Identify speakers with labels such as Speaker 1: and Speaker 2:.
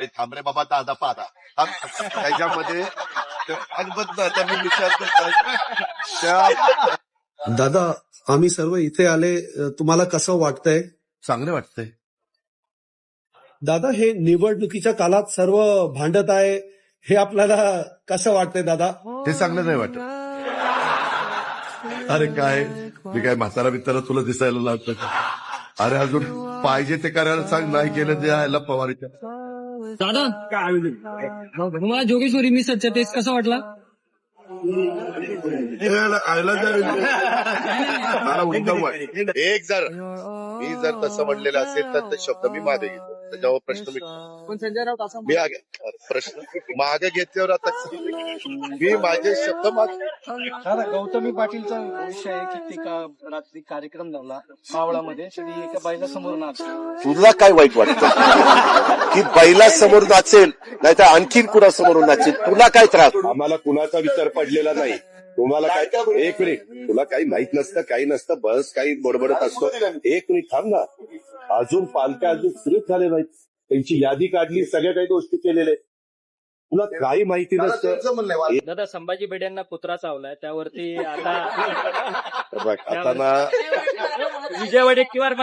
Speaker 1: थांब रे बाबा दादा पाहता त्याच्यामध्ये आता मी विचारतो त्या
Speaker 2: दादा, आम्ही सर्व इथे आले, तुम्हाला कसं वाटतंय?
Speaker 1: चांगले वाटतंय.
Speaker 2: दादा, हे निवडणुकीच्या काळात सर्व भांडत आहे, हे आपल्याला कसं वाटतंय दादा?
Speaker 1: ते चांगलं नाही वाटत. अरे काय मी काय म्हातारा बितारा तुला दिसायला लागतं का? अरे अजून पाहिजे ते करायला सांग, नाही केलं ते आयला पवारीच्या.
Speaker 3: दादा तुम्हाला जोगेश्वरी मिसळचा टेस्ट कसा वाटला?
Speaker 1: एक जर मी जर तसं म्हणलेलं असेल तर ते शब्द मी मागे घेतो. त्याच्यावर प्रश्न
Speaker 3: पण संजय राऊत असं
Speaker 1: मी प्रश्न मागे घेतल्यावर आता मी माझे शब्द
Speaker 4: दादा, गौतमी पाटीलचा विषय आहे की ते रात्री कार्यक्रम झाला मावळामध्ये, तरी एका बाईला समोर नाचली.
Speaker 1: तुला काय वाईट वाटतं की बैला समोर नाचेल नाही तर आणखीन कुणा समोरून नाचेल? तुला काय त्रास? आम्हाला कुणाचा विचार पडलेला नाही. तुम्हाला काय एक मिनिट, तुला काही माहित नसतं, काही नसतं, बस काही बडबडत असतो. एक मिनिट थांब ना. अजून पालख्या अजून स्थिर झाले नाहीत, त्यांची यादी काढली, सगळ्या काही गोष्टी केलेल्या. तुला काही माहिती नसतं.
Speaker 3: दादा, संभाजी भिडेंना पुत्रा चावलाय, त्यावरती आता
Speaker 1: आता ना
Speaker 3: विजय वडेट्टीवार